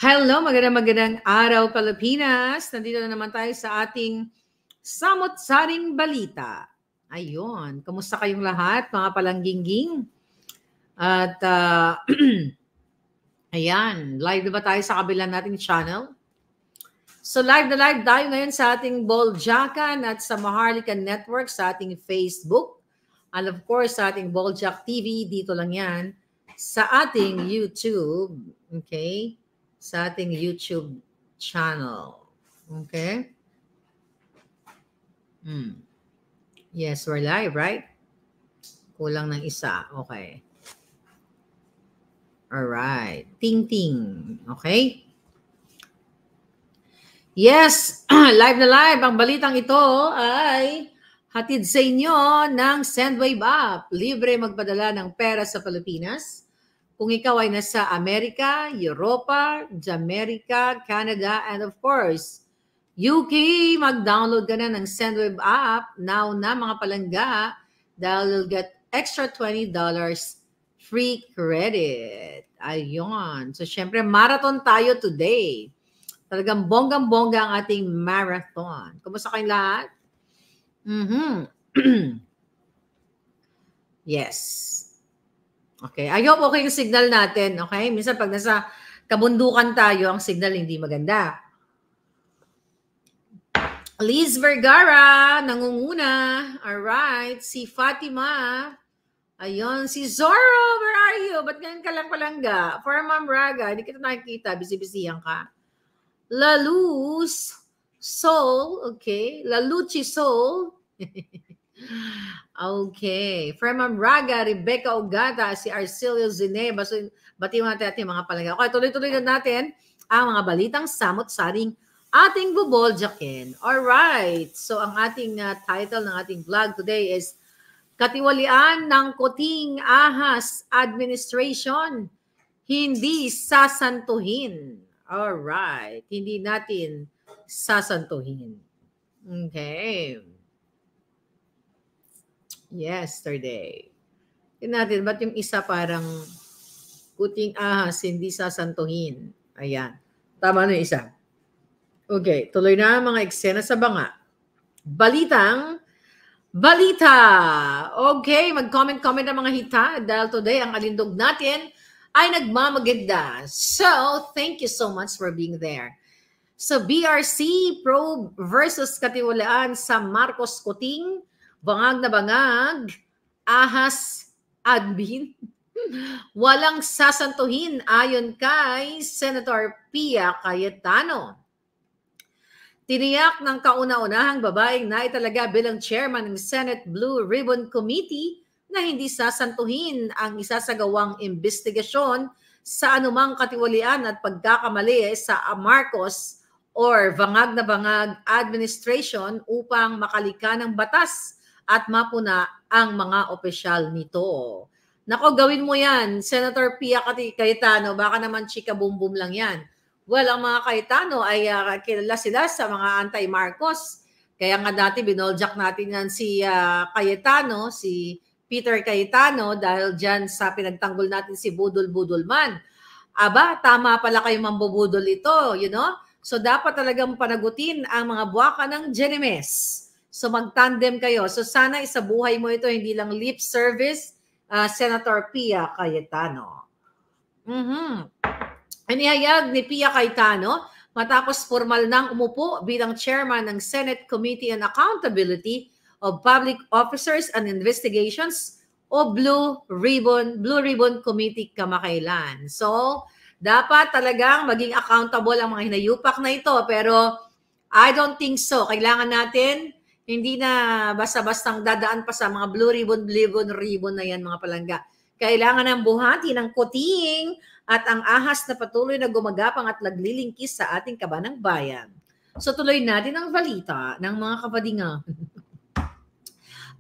Hello, magandang araw Pilipinas. Nandito na naman tayo sa ating samot-saring balita. Ayun, kamusta kayong lahat mga palanggingging? At ayan, live na ba tayo sa kabila nating channel? So live na live tayo ngayon sa ating Boljakan at sa Maharlika Network sa ating Facebook. And of course, sa ating Boljak TV, dito lang yan, sa ating YouTube. Okay? Sa ating YouTube channel. Okay? Yes, we're live, right? Kulang ng isa. Okay. Alright. Ting-ting. Okay? Yes, live na live. Ang balitang ito ay hatid sa inyo ng Sendwave app. Libre magpadala ng pera sa Pilipinas. Kung ikaw ay nasa Amerika, Europa, Jamaica, Canada, and of course, UK, mag-download ka na ng Sendwave app now na mga palangga dahil you'll get extra $20 free credit. Ayun. So, syempre, marathon tayo today. Talagang bonggang-bongga ang ating marathon. Kumusta kayong lahat? Yes. Okay. I hope okay yung signal natin. Okay? Minsan pag nasa kabundukan tayo, ang signal hindi maganda. Liz Vergara, nangunguna. Alright. Si Fatima. Ayun. Si Zorro, where are you? Ba't ganyan ka lang palangga? For Ma'am Raga, hindi kita nakikita. Busy-busyhan ka. Laluz Soul. Okay. Laluchi Soul. Okay. From Raga, Rebecca Ogata, si Arcilio Zineba. So, bati mo natin ating mga palangga. Okay, tuloy-tuloy na natin ang mga balitang samot-saring ating buboljakin. Alright. So, ang ating title ng ating vlog today is Katiwalian ng Kuting Ahas Administration, Hindi Sasantuhin. Alright. Hindi natin sasantuhin. Okay. Yesterday. Tingnan natin, ba't yung isa parang kuting ahas, hindi sasantuhin? Ayan. Tama na yung isa. Okay, tuloy na mga eksena sa banga. Balitang balita. Okay, mag-comment ang mga hita dahil today ang alindog natin ay nagmamaganda. So, thank you so much for being there. So, BRC probe versus katiwalaan sa Marcos Kuting. Bangag na bangag, ahas, admin, walang sasantuhin ayon kay Senator Pia Cayetano. Tiniyak ng kauna-unahang babaeng naitalaga bilang chairman ng Senate Blue Ribbon Committee na hindi sasantuhin ang isasagawang investigasyon sa anumang katiwalian at pagkakamali sa Marcos or bangag na bangag administration upang makalika ng batas at mapuna ang mga opisyal nito. Nako, gawin mo yan, Senator Pia Cayetano, baka naman chika boom-boom lang yan. Well, ang mga Cayetano ay kilala sila sa mga anti-Marcos. Kaya nga dati binoljak natin yan si Cayetano, si Peter Cayetano, dahil dyan sa pinagtanggol natin si Budol-Budol man. Aba, tama pala kayo mambubudol ito, you know? So dapat talagang panagutin ang mga buwaka ng Genemes. So mag-tandem kayo. So sana isabuhay mo ito, hindi lang lip service, Senator Pia Cayetano. Inihayag ni Pia Cayetano matapos formal nang umupo bilang chairman ng Senate Committee on Accountability of Public Officers and Investigations o Blue Ribbon Committee kamakailan. So, dapat talagang maging accountable ang mga hinayupak na ito, pero I don't think so. Kailangan natin hindi na basta-bastang dadaan pa sa mga blue ribbon na yan mga palangga. Kailangan ng buhati ng kuting at ang ahas na patuloy na gumagapang at naglilingkis sa ating kabanang bayan. So tuloy natin ang balita ng mga kapadinga.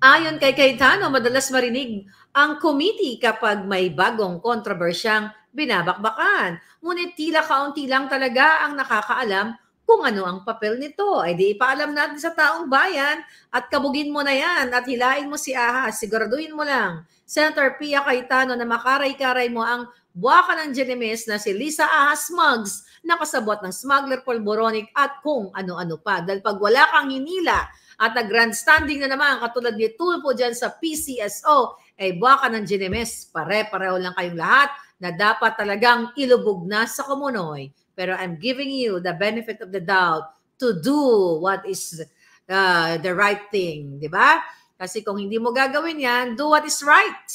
Ayon kay Cayetano, madalas marinig ang committee kapag may bagong kontrobersyang binabakbakan. Ngunit tila kaunti lang talaga ang nakakaalam kung ano ang papel nito. Ay di ipaalam natin sa taong bayan at kabugin mo na yan at hilain mo si ahas. Siguraduhin mo lang Senator Pia Cayetano na makaray-karay mo ang buwaka ng Genemes na si Lisa Ahas Smugs na kasabot ng smuggler Polboronic at kung ano-ano pa. Dahil pag wala kang hinila at grandstanding na naman katulad ni Tulfo dyan sa PCSO, ay buwaka ng Genemes, pare-pareho lang kayong lahat na dapat talagang ilubog na sa Komunoy. Pero I'm giving you the benefit of the doubt to do what is the right thing, di ba? Kasi kung hindi mo gagawin yan, do what is right.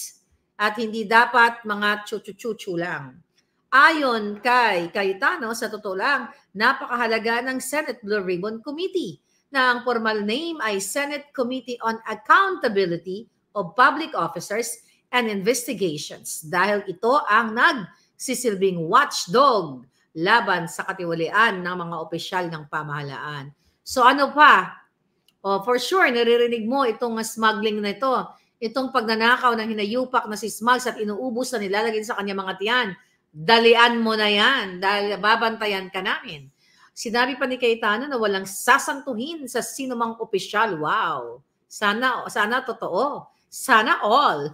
At hindi dapat mga chuchu-chuchu lang. Ayon kay Cayetano, sa totoo lang, napakahalaga ng Senate Blue Ribbon Committee na ang formal name ay Senate Committee on Accountability of Public Officers and Investigations dahil ito ang nagsisilbing watchdog laban sa katiwalian ng mga opisyal ng pamahalaan. So ano pa? For sure, naririnig mo itong smuggling na ito. Itong pagnanakaw ng hinayupak na si Smugs at inuubos na nilalagay sa kanya mga tiyan. Dalian mo na yan dahil babantayan ka namin. Sinabi pa ni Cayetano na walang sasantuhin sa sinumang opisyal. Wow! Sana totoo. Sana all.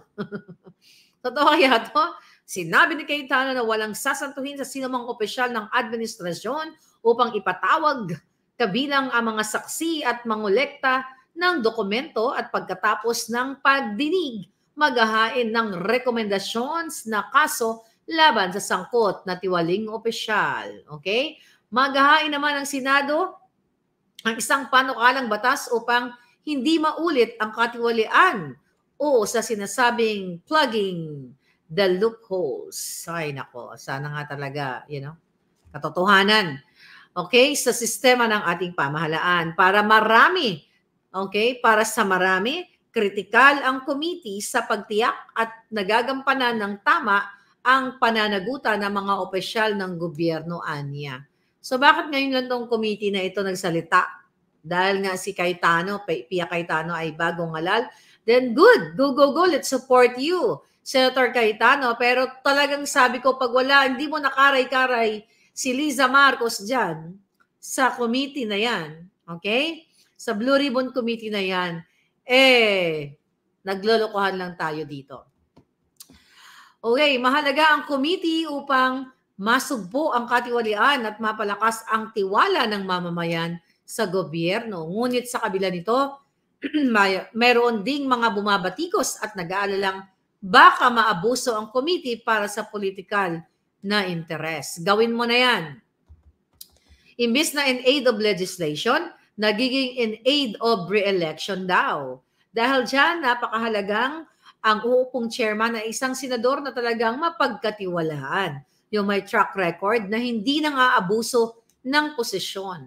Totoo kaya to? Sinabi ni Cayetano na walang sasantuhin sa sinumang opisyal ng administrasyon upang ipatawag kabilang ang mga saksi at mangolekta ng dokumento at pagkatapos ng pagdinig, maghahain ng rekomendasyon na kaso laban sa sangkot na tiwaling opisyal. Okay? Maghahain naman ng Senado ang isang panukalang batas upang hindi maulit ang katiwalian o sa sinasabing plugging the loopholes. Ay nako, sana nga talaga, katotohanan. Okay, sa sistema ng ating pamahalaan para marami, okay, para sa marami, kritikal ang committee sa pagtiyak at nagagampanan ng tama ang pananagutan ng mga opisyal ng gobyerno anya. So bakit ngayon lang tong committee na ito nagsalita? Dahil nga si Cayetano, Pia Cayetano ay bagong halal, then good, go, let's support you, Senator Cayetano. Pero talagang sabi ko, pag wala, hindi mo nakaray-karay si Liza Marcos dyan sa committee na yan, okay? Sa Blue Ribbon Committee na yan, naglolokohan lang tayo dito. Okay, mahalaga ang committee upang masugpo ang katiwalian at mapalakas ang tiwala ng mamamayan sa gobyerno. Ngunit sa kabila nito, meron ding mga bumabatikos at nag-aalalang baka maabuso ang committee para sa politikal na interes. Gawin mo na yan. Imbis na in aid of legislation, nagiging in aid of re-election daw. Dahil dyan, napakahalagang ang uupong chairman na isang senador na talagang mapagkatiwalaan. Yung may track record na hindi nang aabuso ng posisyon.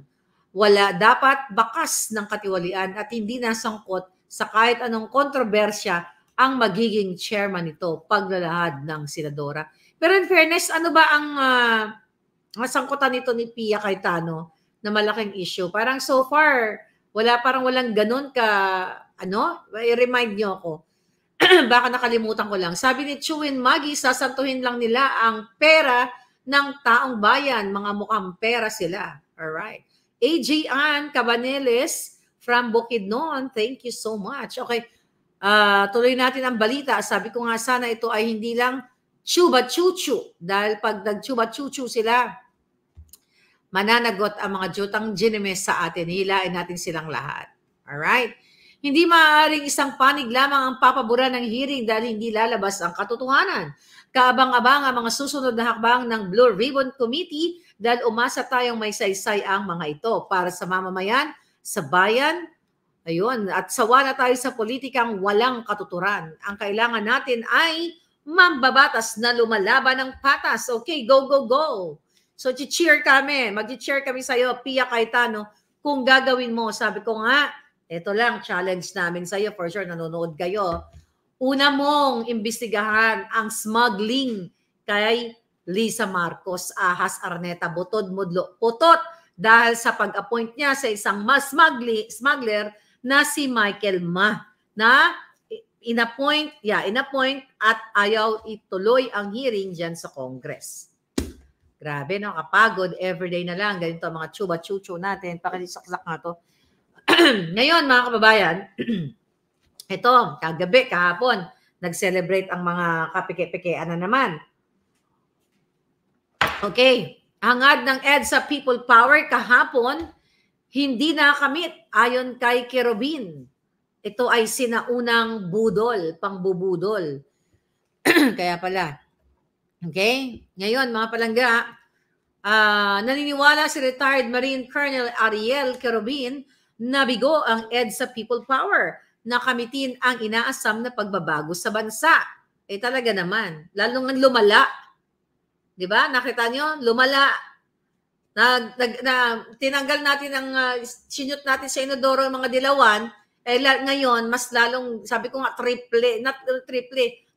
Wala dapat bakas ng katiwalian at hindi nasangkot sa kahit anong kontrobersya ang magiging chairman nito paglalahad ng senadora. Pero in fairness, ano ba ang masangkutan nito ni Pia Cayetano na malaking issue? Parang so far, walang ganun ka, i-remind nyo ako. Baka nakalimutan ko lang. Sabi ni Chuwin Maggie, sasantuhin lang nila ang pera ng taong bayan. Mga mukhang pera sila. Alright. AJ Ann Cabaneles from Bukidnon, thank you so much. Okay, tuloy natin ang balita. Sabi ko nga sana ito ay hindi lang chuba-chuchu. Dahil pag nag-chuba-chuchu sila, mananagot ang mga jutang Genemes sa atin. Hilain natin silang lahat. Alright? Hindi maaaring isang panig lamang ang papabura ng hearing dahil hindi lalabas ang katotohanan. Kaabang-abang ang mga susunod na hakbang ng Blue Ribbon Committee dahil umasa tayong may saysay ang mga ito para sa mamamayan, sa bayan, ayun, at sawa na tayo sa politikang walang katuturan. Ang kailangan natin ay mambabatas na lumalaban ng patas. Okay, go, go, go. So, cheer kami. Mag-cheer kami sa iyo, Pia Cayetano, kung gagawin mo. Sabi ko nga, ito lang, challenge namin sa iyo. For sure, nanonood kayo. Una mong imbestigahan ang smuggling kay Lisa Marcos, Ahas Arneta, Butod, Mudlo, Putot dahil sa pag-appoint niya sa isang smuggler na si Michael Ma na in-appoint at ayaw ituloy ang hearing dyan sa Congress. Grabe, no? Kapagod, everyday na lang. Ganito mga chuba-chuchu natin. Pakisaksak nga to. Ngayon, mga kababayan, ito, kagabi, kahapon, nag-celebrate ang mga kapike-pikean na naman. Okay, hangad ng EDSA People Power kahapon, hindi nakamit ayon kay Kerubin. Ito ay sinaunang budol, pangbubudol. Kaya pala. Okay? Ngayon, mga palangga, naniniwala si retired Marine Colonel Ariel Kerubin na bigo ang EDSA People Power na kamitin ang inaasam na pagbabago sa bansa. Eh talaga naman, lalong lumala. 'Di ba? Nakita nyo? Lumala. Tinanggal natin ang sinyot natin sa inodoro ang mga dilawan, eh ngayon mas lalong, sabi ko nga triple,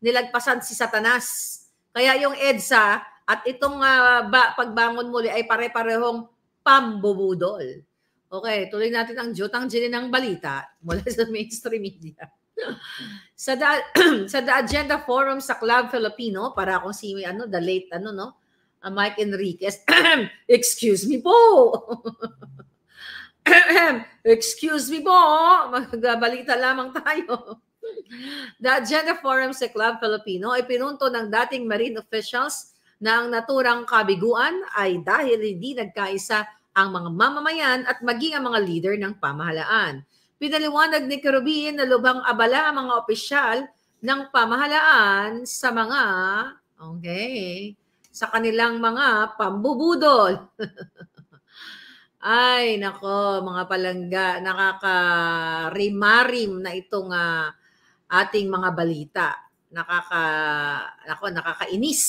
nilagpasan si Satanas. Kaya yung EDSA at itong pagbangon muli ay pare-parehong pambubudol. Okay, tuloy natin ang jutang jili ng balita mula sa mainstream media. Sa The Agenda Forum sa Club Filipino, para akong si the late Mike Enriquez. Excuse me po. Excuse me po. Magbalita lamang tayo. The Agenda Forum sa Club Filipino ay pinunto ng dating Marine officials na ang naturang kabiguan ay dahil hindi nagkaisa ang mga mamamayan at maging ang mga leader ng pamahalaan. Pinaliwanag ni Kerubin na lubhang abala ang mga opisyal ng pamahalaan sa mga, sa kanilang mga pambubudol. Ay, nako, mga palangga, nakaka-rimarim na itong ating mga balita. Nakakainis.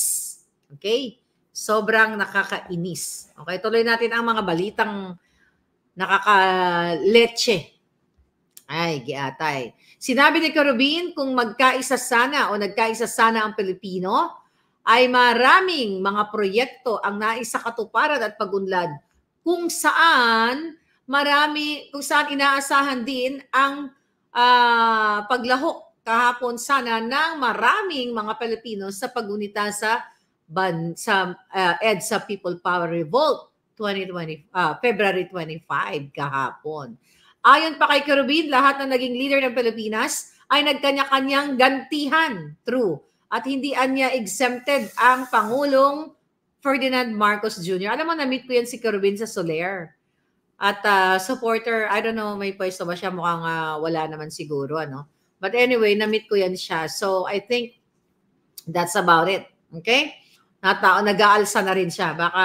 Okay? Sobrang nakakainis. Okay, tuloy natin ang mga balitang nakaka-leche. Ay, giatay. Sinabi ni Kerubin kung nagkaisa sana ang Pilipino, ay maraming mga proyekto ang naisakatuparan at pagunlad kung saan inaasahan din ang paglahok kahapon sana ng maraming mga Pilipino sa pagunita sa EDSA People Power Revolt 2020, February 25 kahapon. Ayon pa kay Kerubin, lahat na naging leader ng Pilipinas ay nagkanya-kanyang gantihan. True. At hindi niya exempted ang Pangulong Ferdinand Marcos Jr. Alam mo, na-meet ko yan si Kerubin sa Soler. At supporter, I don't know, may pwesto ba siya? Mukhang wala naman siguro. But anyway, na-meet ko yan siya. So I think that's about it. Okay? Nag-aalsa na rin siya. Baka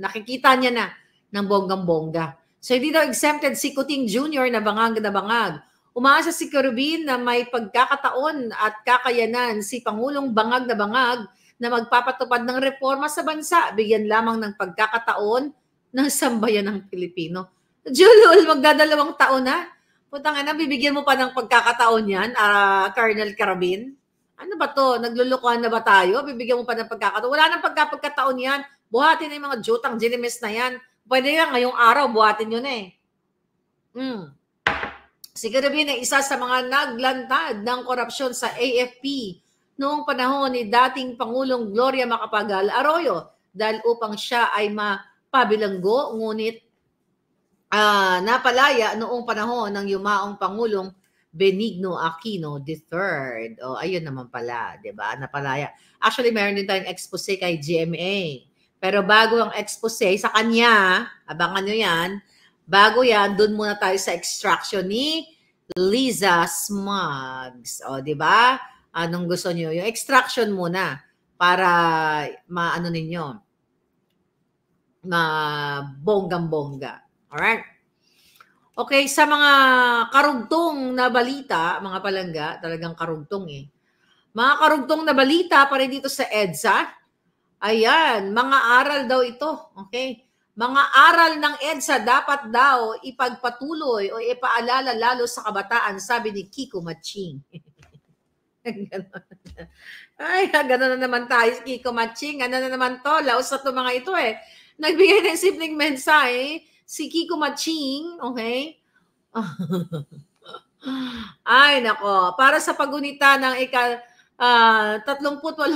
nakikita niya na ng bonggang-bongga. So hindi daw exempted si Kuting Jr. na bangag. Umaasa si Kerubin na may pagkakataon at kakayanan si Pangulong bangag na magpapatupad ng reforma sa bansa. Bigyan lamang ng pagkakataon ng sambayan ng Pilipino. Julul, magdadalawang taon na. Putang ina, bibigyan mo pa ng pagkakataon yan, Colonel Kerubin? Ano ba to? Naglulukuhan na ba tayo? Bibigyan mo pa ng pagkakataon? Wala nang pagkakataon yan. Buhatin na yung mga jutang jilimis na yan. Pwede yan, ngayong araw, buhatin nyo na eh. Si Kerubin ay isa sa mga naglantad ng korupsyon sa AFP noong panahon ni dating Pangulong Gloria Macapagal Arroyo dahil upang siya ay mapabilanggo, ngunit napalaya noong panahon ng yumaong Pangulong Benigno Aquino III. O, ayun naman pala, di ba? Napalaya. Actually, meron din tayong expose kay GMA. Pero bago ang expose sa kanya, abangan nyo yan, bago yan, dun muna tayo sa extraction ni Liza Smugs. O, di ba? Anong gusto nyo? Yung extraction muna para maano ninyo, mabonggang-bongga. Alright? Okay, sa mga karugtong na balita, mga palangga, talagang karugtong eh. Mga karugtong na balita para dito sa EDSA, ayan, mga aral daw ito. Okay? Mga aral ng EDSA dapat daw ipagpatuloy o ipaalala lalo sa kabataan, sabi ni Kiko Matching. Ay, gano'n na naman tayo, Kiko Matching. Ano na naman to? Laos na to mga ito eh. Nagbigay ng simpleng mensahe si Kiko Matching, okay? Ay, nako. Para sa pagunita ng 38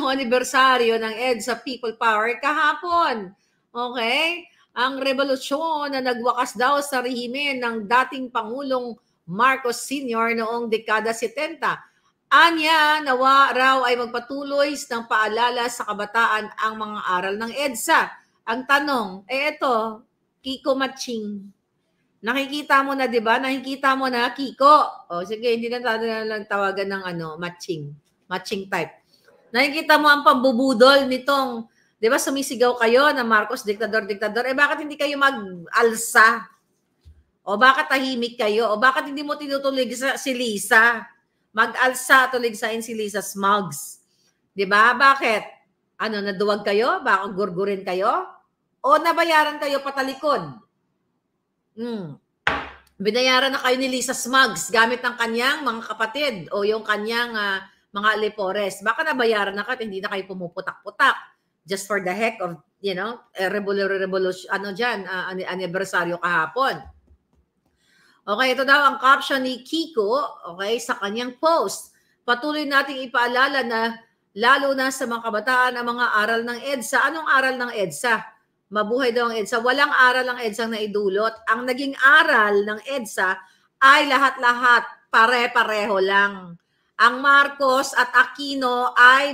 anibersaryo ng EDSA People Power kahapon. Okay? Ang revolusyon na nagwakas daw sa rehimen ng dating Pangulong Marcos Sr. noong dekada 70 Anya, nawa raw ay magpatuloy ng paalala sa kabataan ang mga aral ng EDSA. Ang tanong, ito, Kiko Matching. Nakikita mo na, di ba? Nakikita mo na, Kiko. O, sige, hindi na tayo lang tawagan ng matching. Matching type. Nakikita mo ang pambubudol nitong, di ba, sumisigaw kayo na Marcos, diktador. Bakit hindi kayo mag-alsa? O bakit tahimik kayo? O bakit hindi mo tinutulig si Lisa? Mag-alsa, tuligsain si Lisa Smugs. Di ba? Bakit? Naduwag kayo? Baka gurgurin kayo? O nabayaran kayo patalikod? Binayaran na kayo ni Lisa Smugs gamit ng kanyang mga kapatid o yung kanyang mga alipores. Baka nabayaran na kayo, hindi na kayo pumuputak-putak just for the heck of, revolution, anibersaryo kahapon. Okay, ito daw ang caption ni Kiko, okay, sa kanyang post. Patuloy nating ipaalala na lalo na sa mga kabataan ang mga aral ng EDSA. Anong aral ng EDSA? Mabuhay daw ang EDSA. Walang aral ang EDSA na idulot. Ang naging aral ng EDSA ay lahat-lahat pare-pareho lang. Ang Marcos at Aquino ay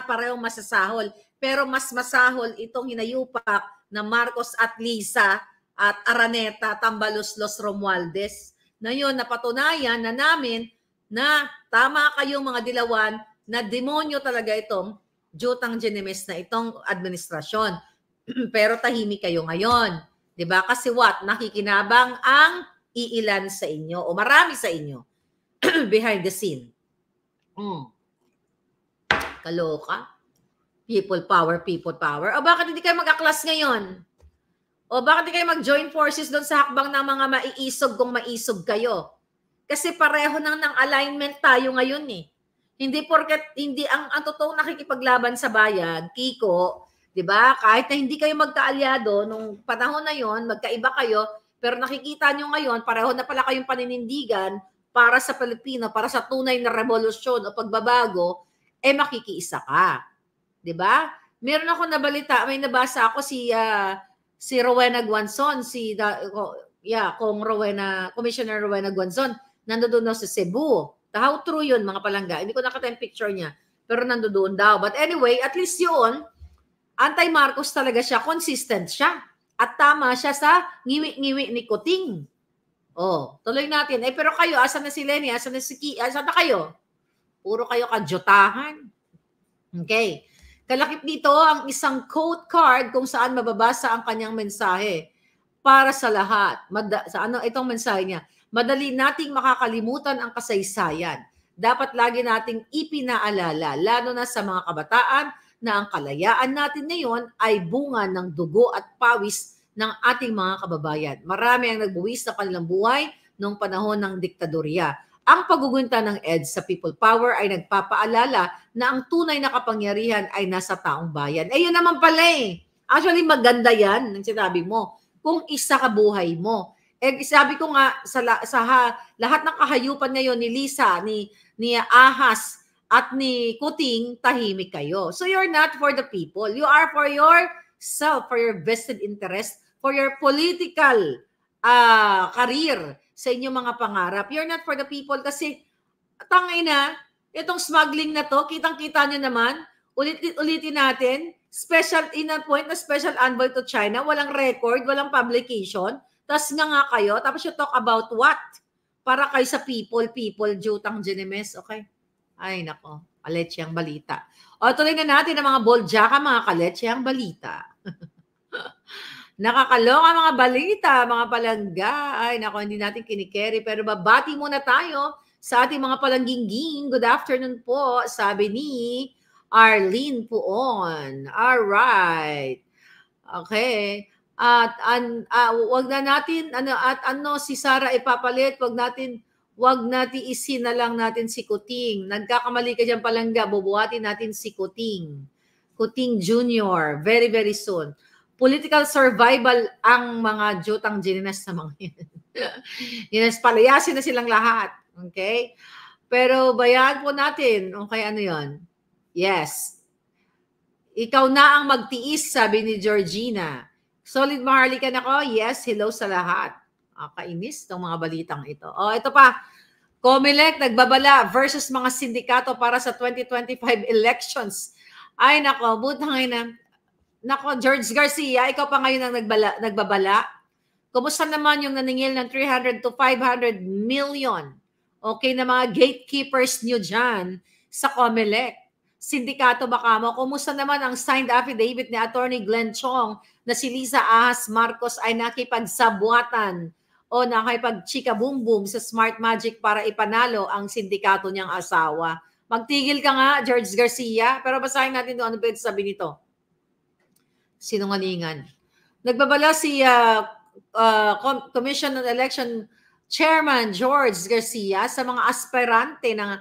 parehong masasahol. Pero mas masahol itong hinayupak na Marcos at Lisa at Araneta, Tambaloslos, Romualdez. Na yun, napatunayan na namin na tama kayong mga dilawan na demonyo talaga itong Jutang Ginemes na itong administrasyon. Pero tahimik kayo ngayon. 'Di ba? Kasi what? Nakikinabang ang iilan sa inyo o marami sa inyo behind the scene. Kaloka. People power, people power. O bakit hindi kayo mag-aklas ngayon? O bakit hindi kayo mag-join forces doon sa hakbang ng mga maiisog kung maisog kayo? Kasi pareho ng alignment tayo ngayon eh. Hindi porket hindi ang totoong nakikipaglaban sa bayan, Kiko, 'di ba? Kahit na hindi kayo magkaalyado nung panahon na 'yon, magkaiba kayo, pero nakikita nyo ngayon, pareho na pala kayong paninindigan para sa Pilipino, para sa tunay na revolusyon o pagbabago, makikiisa ka. 'Di ba? Meron ako nabalita, may nabasa ako si Rowena Guanzon, Commissioner Rowena Guanzon, nandoon sa Cebu. How true yun, mga palangga? Hindi ko nakita yung picture niya, pero nandoon daw. But anyway, at least yun, anti-Marcos talaga siya, consistent siya. At tama siya sa ngiwi-ngiwi ni Kuting. Tuloy natin. Pero kayo, asan na si Lenny? Asan na si Ki? Asan na kayo? Puro kayo kadyotahan. Okay. Kalakip dito ang isang quote card kung saan mababasa ang kanyang mensahe para sa lahat. Itong mensahe niya? Madali nating makakalimutan ang kasaysayan. Dapat lagi nating ipinaalala, lalo na sa mga kabataan, na ang kalayaan natin ngayon ay bunga ng dugo at pawis ng ating mga kababayan. Marami ang nagbuwis sa kanilang buhay noong panahon ng diktadorya. Ang paggugunta ng EDSA sa people power ay nagpapaalala na ang tunay na kapangyarihan ay nasa taong bayan. Yun naman pala eh. Actually, maganda yan, ang sinabi mo. Kung isa ka buhay mo. Sabi ko nga, lahat ng kahayupan ngayon ni Lisa, ni Ahas, at ni Kuting, tahimik kayo. So you're not for the people. You are for yourself, for your vested interest, for your political career, sa inyong mga pangarap. You're not for the people kasi, tangina, itong smuggling na to, kitang-kita nyo naman, ulitin natin, special envoy to China, walang record, walang publication, tapos nga kayo, tapos you talk about what? Para kayo sa people, Jutang Ginemes, okay? Ay, nako, kaletsyang balita. Tuloy na natin ang mga boljaka, mga kaletsyang balita. Nakakaloka mga balita, mga palangga. Ay, nako, hindi natin kinikerry. Pero babati muna tayo sa ating mga palanggingging. Good afternoon po, sabi ni Arlene Puon. Alright. Okay. At wag na natin si Sara ipapalit, wag natin isin na lang natin si Kuting. Nagkakamali ka diyan palangga, bubuhatin natin si Kuting. Kuting Jr. very very soon. Political survival ang mga Jutang Ginemes na mga yan. Palayasin na silang lahat. Okay? Pero bayaan po natin. Okay, ano yon? Yes. Ikaw na ang magtiis, sabi ni Georgina. Solid Maharlika na ko. Yes, hello sa lahat. Kainis itong mga balitang ito. Ito pa. COMELEC nagbabala versus mga sindikato para sa 2025 elections. Ay nako, butangay na. Nako, George Garcia, ikaw pa ngayon ang nagbabala. Kumusta naman yung naningil ng 300 to 500 million? Okay na mga gatekeepers nyo dyan sa COMELEC. Sindikato baka mo, kumusta naman ang signed affidavit ni Attorney Glenn Chong na si Lisa Ahas Marcos ay nakipagsabuatan o nakipag-chika-boom-boom sa Smart Magic para ipanalo ang sindikato niyang asawa. Magtigil ka nga, George Garcia, pero basahin natin doon ano pwede sabi nito. Sinungalingan. Nagbabala si Commission on Election Chairman George Garcia sa mga aspirante ng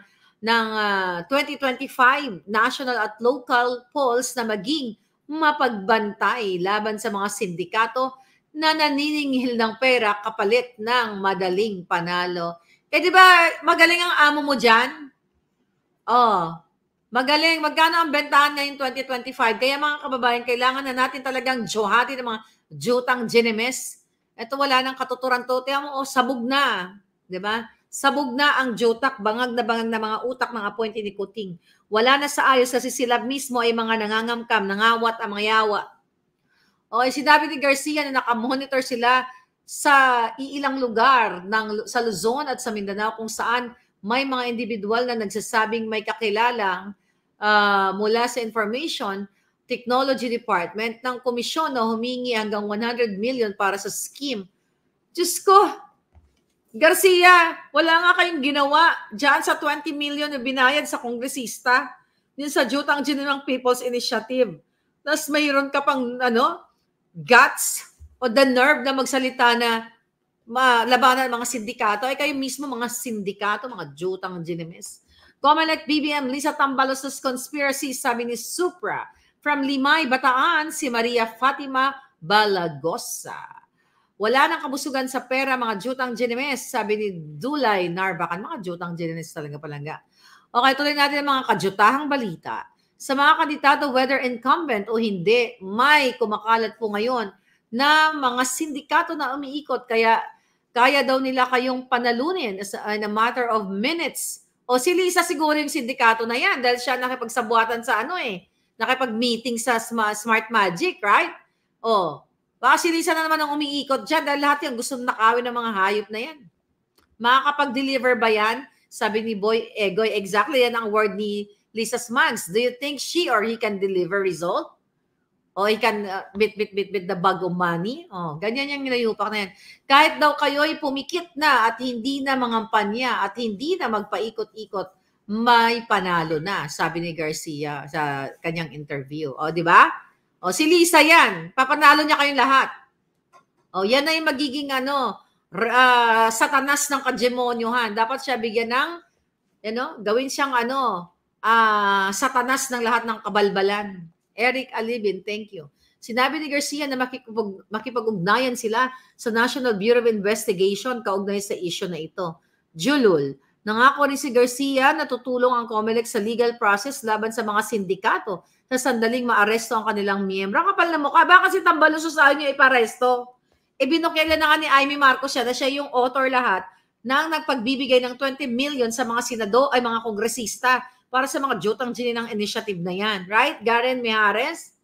2025 national at local polls na maging mapagbantay laban sa mga sindikato na naniningil ng pera kapalit ng madaling panalo. Eh di ba magaling ang amo mo dyan? Oh, magaling. Magkano ang bentahan ngayon 2025? Kaya mga kababayan, kailangan na natin talagang johati ng mga jutang ginemes. Ito wala nang katuturan to. Tiyan mo, sabog na. Di ba? Sabog na ang jutak, bangag na mga utak ng appointee ni Kuting. Wala na sa ayos kasi sila mismo ay mga nangangamkam, nangawat ang mga yawa. O, sinabi ni Garcia na nakamonitor sila sa iilang lugar sa Luzon at sa Mindanao kung saan may mga individual na nagsasabing may kakilalang mula sa Information Technology Department ng komisyon na humingi hanggang 100 million para sa scheme. Diyos ko, Garcia, wala nga kayong ginawa dyan sa 20 million na binayad sa kongresista, yun sa Jutang Ginunang People's Initiative. Tapos mayroon ka pang guts o the nerve na magsalita na labanan ng mga sindikato. Ay kayo mismo mga sindikato, mga Jutang Ginemes. COMELEC BBM Lisa Tambalos's conspiracy, sabi ni Supra. From Limay, Bataan, si Maria Fatima Balagosa. Wala nang kabusugan sa pera, mga Jutang Ginemes, sabi ni Dulay Narbacan. Mga Jutang Ginemes talaga palangga. Okay, tuloy natin ang mga kajutahang balita. Sa mga kandidato, whether incumbent o hindi, may kumakalat po ngayon na mga sindikato na umiikot. Kaya daw nila kayong panalunin in a matter of minutes. O si Lisa siguro yung sindikato na yan dahil siya nakipagsabuatan sa nakipag-meeting sa Smart Magic, right? O, baka si Lisa na naman ang umiikot dyan dahil lahat yung gusto nakawin ng mga hayop na yan. Makakapag-deliver ba yan? Sabi ni Boy Egoy, exactly yan ang word ni Lisa Smugs. Do you think she or he can deliver result? O he can bit the bag of money? O, ganyan yung nilayupak na yan. Kahit daw kayo'y pumikit na at hindi na mangampanya at hindi na magpaikot-ikot, may panalo na, sabi ni Garcia sa kanyang interview. O, di ba? O, si Lisa yan. Papanalo niya kayong lahat. O, yan na yung magiging satanas ng kademonyohan. Dapat siya bigyan ng, gawin siyang satanas ng lahat ng kabalbalan. Eric Alibin, thank you. Sinabi ni Garcia na makipag-ugnayan sila sa National Bureau of Investigation kaugnay sa issue na ito. Julul, nangako rin si Garcia na tutulong ang COMELEC sa legal process laban sa mga sindikato sa sandaling maaresto ang kanilang miyembro. Kapal na mukha, baka si Tambaluso sa niyo iparesto. Binukyan na nga ni Amy Marcos siya na siya yung author lahat nang nagpagbibigay ng 20 million sa mga mga kongresista para sa mga Jutang Gininang initiative na yan. Right? Garen Mijares?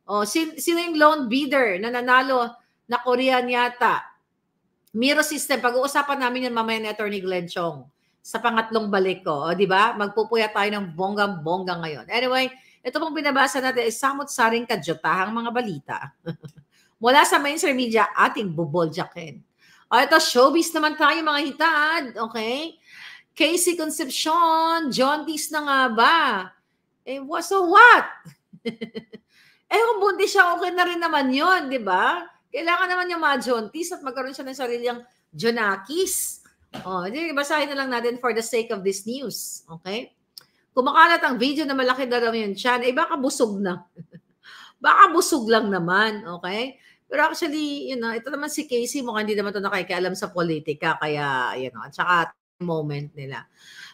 O, sino yung loan bidder na nanalo na Korean yata? Miro System, pag-uusapan namin yan mamaya ni Attorney Glenn Chong sa pangatlong balik ko. O, di ba? Magpupuya tayo ng bonggang-bonggang ngayon. Anyway, ito pong binabasa natin ay samot-saring kadyotahang mga balita. Mula sa mainstream media, ating buboljakin. O, ito, showbiz naman tayo mga hitad. Okay? Casey Concepcion, jaundice na nga ba? So what? Kung buntis siya, okay na rin naman yun, di ba? Kailangan naman yung mga jaundice at magkaroon siya ng sarilyang Jonakis. Basahin na lang natin for the sake of this news. Okay? Kumakalat ang video na malaki na raw yung tiyan, baka busog na. Baka busog lang naman, okay? Pero actually, ito naman si Casey, mukhang hindi naman ito nakikialam sa politika, kaya, at saka moment nila.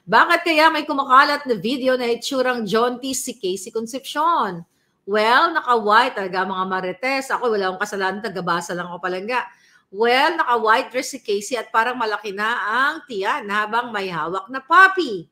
Bakit kaya may kumakalat na video na itsurang jaundice si Casey Concepcion? Well, naka-white talaga mga marites. Ako, wala akong kasalanan, tagabasa lang ako palangga. Well, naka-white dress si Casey at parang malaki na ang tiyan habang may hawak na puppy.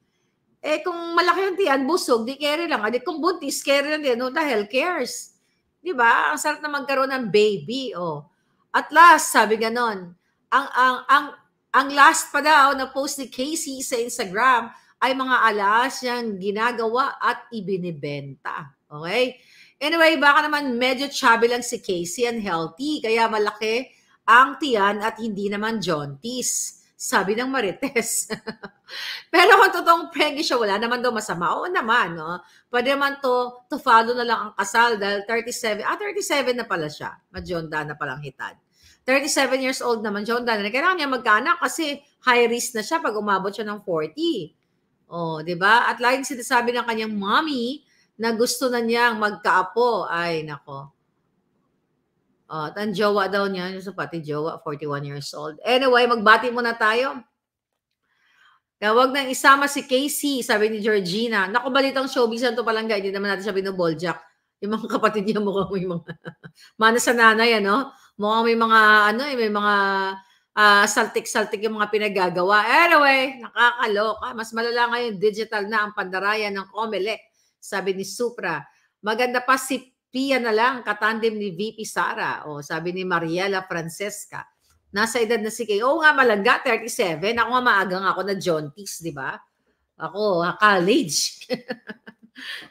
Eh kung malaki ang tiyan, busog, di carry lang. Adi kung buntis, carry lang din. No, the hell cares? Di ba? Ang sarap na magkaroon ng baby. Oh. At last, sabi ganon, ang last pa daw na post ni Casey sa Instagram ay mga alas niyang ginagawa at ibinibenta. Okay? Anyway, baka naman medyo chubby lang si Casey and healthy, kaya malaki ang tiyan at hindi naman jaunties. Sabi ng Marites. Pero kung totoong preggy siya, wala naman daw masama. Oo naman, no? Pwede naman to follow na lang ang kasal dahil 37. 37 na pala siya. Majonda na palang hitad. 37 years old naman, John Dan. Kailangan niya magkaanak kasi high risk na siya pag umabot siya ng 40. Oh, 'di ba? At laging sinasabi ng kanyang mommy na gusto na niyang magkaapo. Ay, nako. Oh, ang jowa daw niya, yung pati jowa, 41 years old. Anyway, magbati muna tayo. Huwag nang isama si Casey, sabi ni Georgina. Naku, balitang showbiz to palangga, hindi naman natin siya binuboljak. Yung mga kapatid niya mukhang may mga mana sa nanay, ano? Mukhang may mga, may mga saltik-saltik yung mga pinagagawa. Anyway, nakakaloka. Mas malala ngayon, digital na ang pandarayan ng Comelec, sabi ni Supra. Maganda pa si Pia na lang, katandem ni VP Sara. O, sabi ni Mariela Francesca. Nasa edad na si Kay. Oo nga, malangga, 37. Ako nga maagang ako na jaunties, di ba? Ako, college.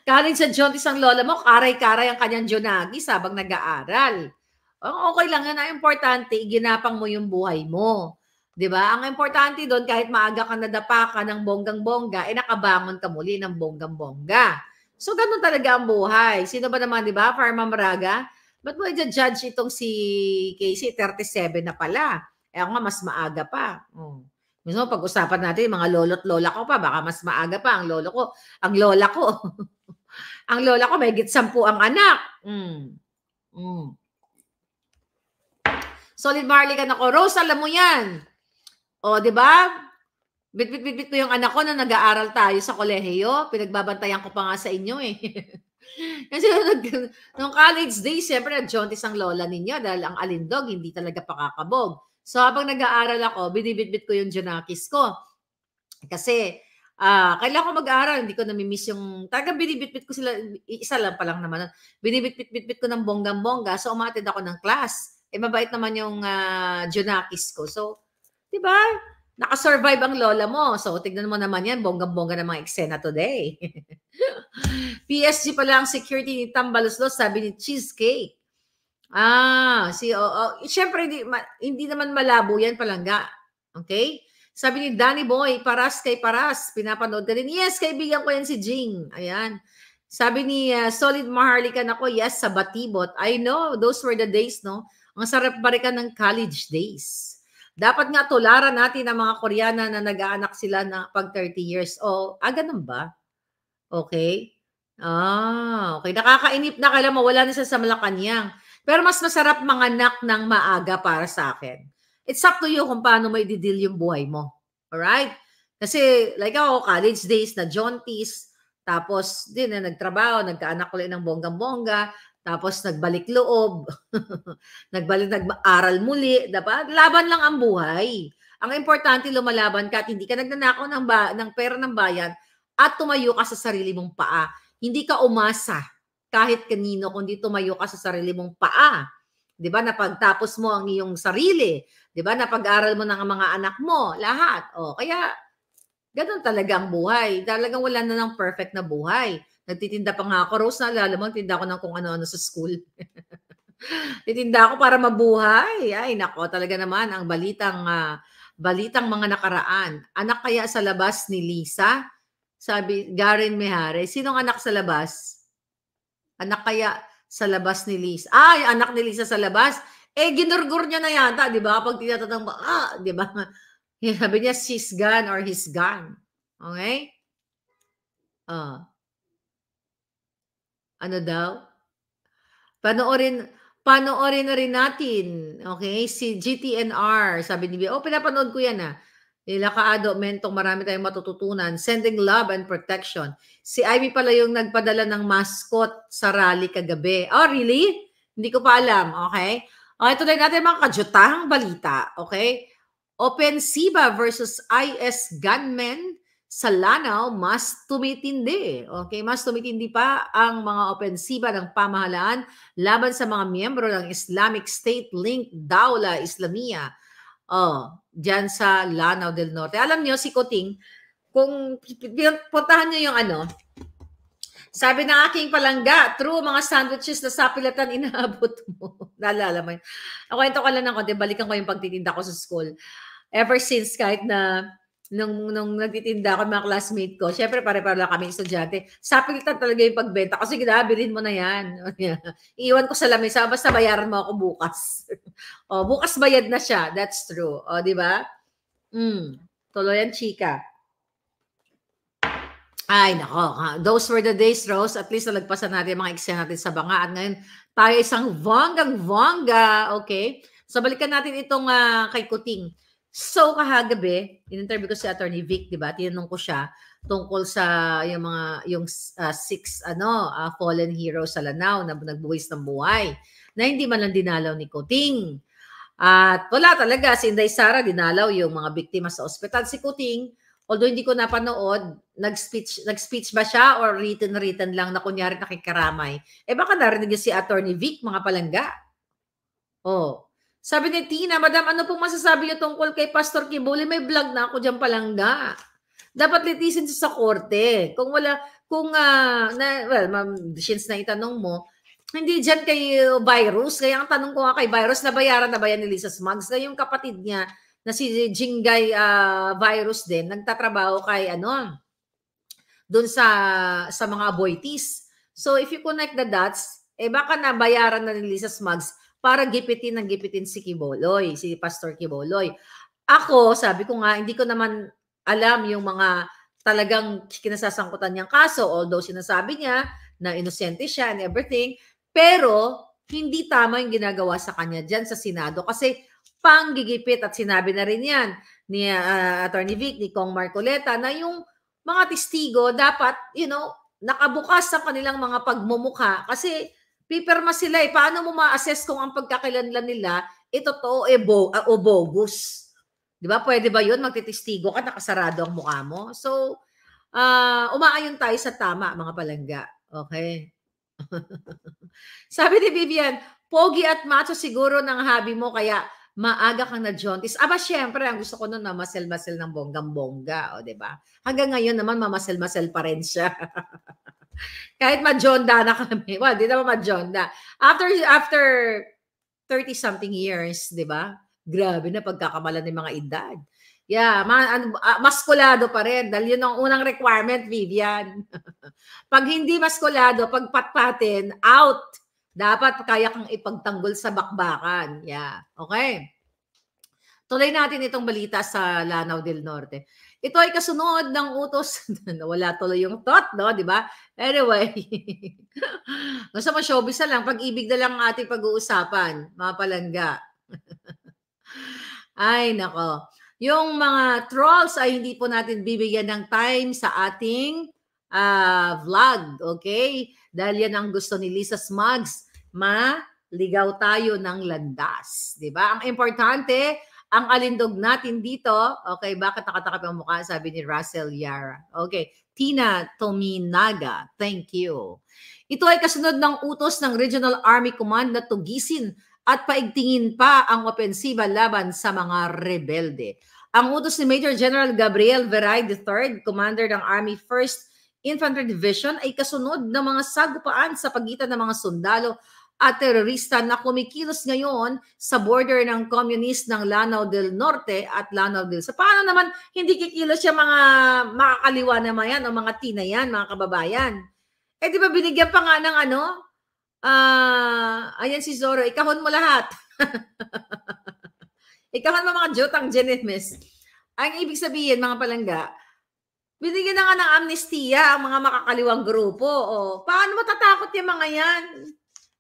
College sa jaunties ang lola mo, karay-karay ang kanyang Jonagis habang nag-aaral. Okay lang yan. Ang importante, iginapang mo yung buhay mo. Di ba? Ang importante doon, kahit maaga ka nadapa ka ng bonggang-bongga, nakabangon ka muli ng bonggang-bongga. So, ganun talaga ang buhay. Sino ba naman, di ba? Farma Maraga? Ba't mo i-judge itong si Casey? 37 na pala. Ako nga, mas maaga pa. Mismo, pag-usapan natin, mga lolo't lola ko pa, baka mas maaga pa ang lolo ko. Ang lola ko. Ang lola ko, may higit 10 ang anak. Solid Marley ka na ko. Rose, alam mo yan. O, di ba? Bit-bit ko yung anak ko na nag-aaral tayo sa kolehiyo. Pinagbabantayan ko pa nga sa inyo eh. Kasi nung college days, siyempre nag-jaunties ang lola ninyo dahil ang alindog hindi talaga pakakabog. So habang nag-aaral ako, binibit-bit ko yung Jonakis ko. Kasi kailangan ko mag-aaral, hindi ko namimiss yung, talagang binibit-bit ko sila, isa lang pa lang naman. Binibit-bit ko ng bonggang-bongga, so umatid ako ng class. Mabait naman yung Jonakis ko. So, di ba? Nakasurvive ang lola mo. So, tignan mo naman yan, bonggang-bongga ng mga eksena today. PSG pala ang security ni Tambaluslos, sabi ni Cheesecake. Siyempre, hindi naman malabo yan palangga. Okay? Sabi ni Danny Boy, paras kay paras. Pinapanood ka rin. Yes, kaibigan ko yan si Jing. Ayan. Sabi ni Solid Maharlikan ako, yes, sa Batibot. I know, those were the days, no? Ang sarap balikan ng college days. Dapat nga tularan natin ang mga Koreana na nag-aanak sila na pag 30 years. Ganun ba? Okay. Okay. Nakakainip na, kailan mawala na siya sa Malacanang. Pero mas masarap manganak ng maaga para sa akin. It's up to you kung paano mo i-deal yung buhay mo. Alright? Kasi like ako, college days na jaunties, tapos din na nagtrabaho, nagkaanak ulit ng bonggang-bongga, tapos nagbalik loob, nag-aral muli, dapat laban lang ang buhay. Ang importante, lumalaban ka at hindi ka nagnanakaw ng pera ng bayan at tumayo ka sa sarili mong paa. Hindi ka umasa kahit kanino, kundi tumayo ka sa sarili mong paa. 'Di ba? Napagtapos mo ang iyong sarili, 'di ba? Napag-aral mo ng mga anak mo, lahat. Kaya ganun talaga ang buhay. Talagang wala na ng perfect na buhay. Nagtitinda pa nga ako, Rose, naalala mo, tinda ko ng kung ano-ano sa school. Titinda ako para mabuhay. Ay, nako, talaga naman ang balitang mga nakaraan. Anak kaya sa labas ni Lisa? Sabi, Garen Mejare. Sinong anak sa labas? Anak kaya sa labas ni Lisa? Yung anak ni Lisa sa labas? Ginurgur niya na yata, di ba? Kapag tinatatang di ba? Sabi niya, she's gone or he's gone. Okay? Ano daw? Panoorin na rin natin. Okay? Si GTNR. Sabi ni Bia, pinapanood ko yan Nila Kaado, Mentong, marami tayong matututunan. Sending love and protection. Si Ivy pala yung nagpadala ng mascot sa rally kagabi. Oh, really? Hindi ko pa alam. Okay? Okay, tuloy natin mga kadyutahang balita. Okay? Opensiba versus IS gunmen sa Lanao mas tumitindi. Okay, mas tumitindi pa ang mga opensiba ng pamahalaan laban sa mga miyembro ng Islamic State-linked Dawla Islamia. Diyan sa Lanao del Norte. Alam niyo si Kuting, kung puntahan niyo yung ano, sabi ng aking palangga, true, mga sandwiches na sapilatan inaabot mo. Naalala mo yun. Kwento ko lang ng konti, balikan ko yung pagtitinda ko sa school. Ever since, kahit na nung nagtitinda ako, mga classmate ko, syempre pare-pare lang kami estudyante, sapilitan talaga yung pagbenta. Kasi ginabirin mo na yan. Iiwan ko sa lamesa, basta bayaran mo ako bukas. Bukas bayad na siya. That's true. Di ba? Tuloy yan, chika. Ay, nako. Those were the days, Rose. At least nalagpasan natin mga eksena natin sa banga. At ngayon, tayo isang vonggang-vongga. Okay? So, balikan natin itong kay Kuting. So, kahagabi, in-interview ko si Attorney Vic, di ba? Tinanong ko siya tungkol sa yung 6 fallen heroes sa Lanao na nagbuwis ng buhay na hindi man lang dinalaw ni Kuting. At wala talaga. Si Inday Sara, dinalaw yung mga biktima sa ospital. Si Kuting, although hindi ko napanood, nag-speech ba siya or written lang na kunyari nakikaramay? Baka narinig si Attorney Vic, mga palangga. Sabi ni Tina, Madam, ano pong masasabi niyo tungkol kay Pastor Kibuli? May vlog na ako dyan palangga. Dapat litisin siya sa korte. Ma'am, since na itanong mo, hindi dyan kay Virus. Kaya ang tanong ko nga kay Virus, nabayaran na ba yan ni Lisa Smugs? Kaya yung kapatid niya, na si Jingay Virus din, nagtatrabaho kay doon sa mga aboitis. So if you connect the dots, baka nabayaran na ni Lisa Smugs para gipitin si Kiboloy, si Pastor Kiboloy. Ako, sabi ko nga, hindi ko naman alam yung mga talagang kinasasangkutan niyang kaso, although sinasabi niya na inosente siya and everything, pero hindi tama yung ginagawa sa kanya dyan sa Senado kasi panggigipit at sinabi na rin yan ni Attorney Vic, ni Kong Marcoleta na yung mga testigo dapat, nakabukas sa kanilang mga pagmumukha kasi pipirma sila Paano mo ma-assess kung ang pagkakakilanlan nila totoo o bogus? Di ba? Pwede ba yun? Magtitestigo ka, nakasarado ang mukha mo? So, umaayon tayo sa tama, mga palangga. Okay? Sabi ni Vivian, pogi at macho siguro ng hobby mo, kaya maaga kang na-jaundice. Syempre, ang gusto ko nun, mamasel-masel ng bonggang-bongga. Di ba? Hanggang ngayon naman, mamasel-masel pa rin siya. Kahit ma-jonda na kami. Well, di naman ma-jonda. After 30-something years, di ba? Grabe na pagkakamalan ng mga edad. Yeah, maskulado pa rin. Dahil yun ang unang requirement, Vivian. Pag hindi maskulado, pag patpatin, out. Dapat kaya kang ipagtanggol sa bakbakan. Yeah, okay. Tuloy natin itong balita sa Lanao del Norte. Ito ay kasunod ng utos. Wala tuloy yung thought, no? Di ba? Anyway. Gusto mo showbiz na lang. Pag-ibig na lang ang ating pag-uusapan. Mga palangga. Ay, nako. Yung mga trolls ay hindi po natin bibigyan ng time sa ating vlog. Okay? Dahil yan ang gusto ni Lisa Smugs. Maligaw tayo ng landas. Di ba? Ang importante, ang alindog natin dito, okay, bakit nakatakip ang mukha? Sabi ni Russell Yara. Okay, Tina Tominaga, thank you. Ito ay kasunod ng utos ng Regional Army Command na tugisin at paigtingin pa ang opensiba laban sa mga rebelde. Ang utos ni Major General Gabriel Veray III, Commander ng Army 1st Infantry Division, ay kasunod ng mga sagupaan sa pagitan ng mga sundalo at terorista na kumikilos ngayon sa border ng communist ng Lanao del Norte at Lanao del Sur. Paano naman hindi kikilos yung mga makakaliwa naman yan o mga tina yan, mga kababayan? Di ba binigyan pa nga ng ayan si Zoro, ikahon mo lahat. Ikahon mo mga Jotang Genemis. Ang ibig sabihin, mga palangga, binigyan na nga ng amnestiya ang mga makakaliwang grupo. Paano matatakot yung mga yan?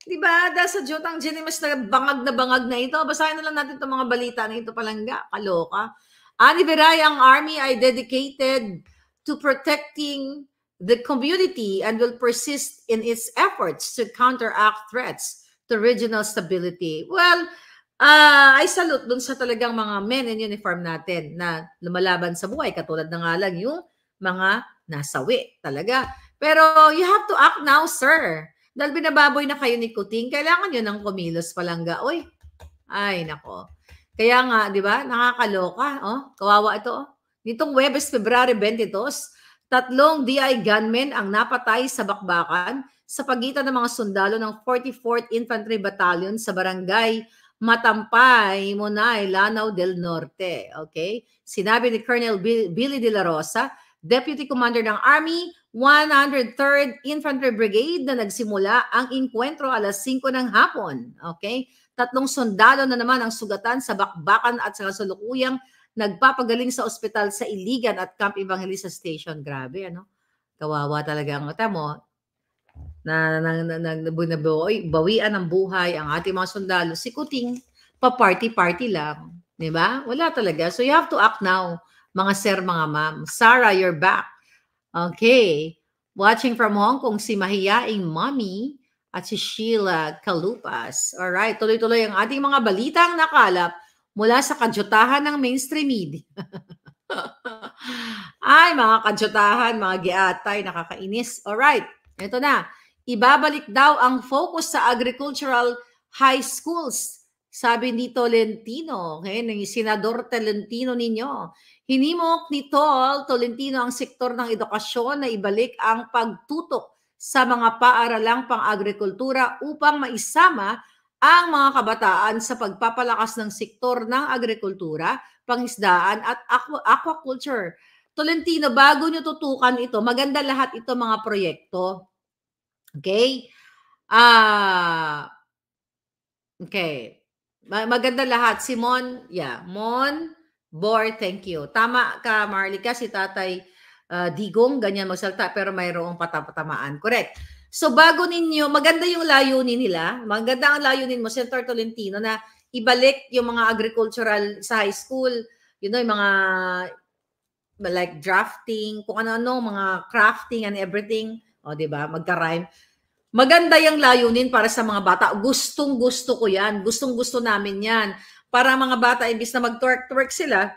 Diba? Dahil sa Jotang Genemis na bangag na ito. Basahin na lang natin itong mga balita na ito palangga. Kaloka. Ani Veray, ang army ay dedicated to protecting the community and will persist in its efforts to counteract threats to regional stability. Well, I salute dun sa talagang mga men in uniform natin na lumalaban sa buhay. Katulad na nga lang yung mga nasawi talaga. Pero you have to act now, sir. Dahil binababoy na kayo ni Kuting, kailangan nyo ng kumilos palangga. Uy, ay nako. Kaya nga, di ba, nakakaloka. Oh, kawawa ito. Oh. Nitong Huwebes, February 22, 3 DI gunmen ang napatay sa bakbakan sa pagitan ng mga sundalo ng 44th Infantry Battalion sa barangay Matampay, Monay, Lanao del Norte. Okay? Sinabi ni Colonel Billy De La Rosa, Deputy Commander ng Army 103rd Infantry Brigade na nagsimula ang inkwentro alas 5 ng hapon. Okay? 3 sundalo na naman ang sugatan sa bakbakan at sa kasalukuyang nagpapagaling sa ospital sa Iligan at Camp Evangelista Station. Grabe, ano? Kawawa talaga ang mata mo na bawian ng buhay ang ating mga sundalo, si Kuting, pa-party-party lang. Di ba? Wala talaga. So you have to act now, mga sir, mga ma'am. Sarah, you're back. Okay. Watching from Hong Kong, si Mahiyaing Mommy at si Sheila Kalupas. Alright, tuloy-tuloy ang ating mga balitang nakalap mula sa kadyutahan ng mainstream media. Ay, mga kadyutahan, mga giatay, nakakainis. Alright, ito na. Ibabalik daw ang focus sa agricultural high schools. Sabi ni Tolentino, okay, ng Senador Tolentino ninyo. Hinimok ni Tolentino ang sektor ng edukasyon na ibalik ang pagtutok sa mga paaralang pang-agrikultura upang maisama ang mga kabataan sa pagpapalakas ng sektor ng agrikultura, pangisdaan at aquaculture. Tolentino, bago nyo tutukan ito, maganda lahat ito mga proyekto. Okay? Okay. Maganda lahat. Simon, yeah. Mon, Bor, thank you. Tama ka, Marlica, si Tatay Digong, ganyan magsalta, pero mayroong patatamaan. Correct. So bago ninyo, maganda yung layunin nila. Maganda ang layunin mo, Senator Tolentino, na ibalik yung mga agricultural sa high school, you know, yung mga like drafting, kung ano-ano, mga crafting and everything. O, di ba? Magka-rhyme. Maganda yung layunin para sa mga bata. Gustong-gusto ko yan. Gustong-gusto namin yan. Para mga bata, imbis na mag-twerk-twerk sila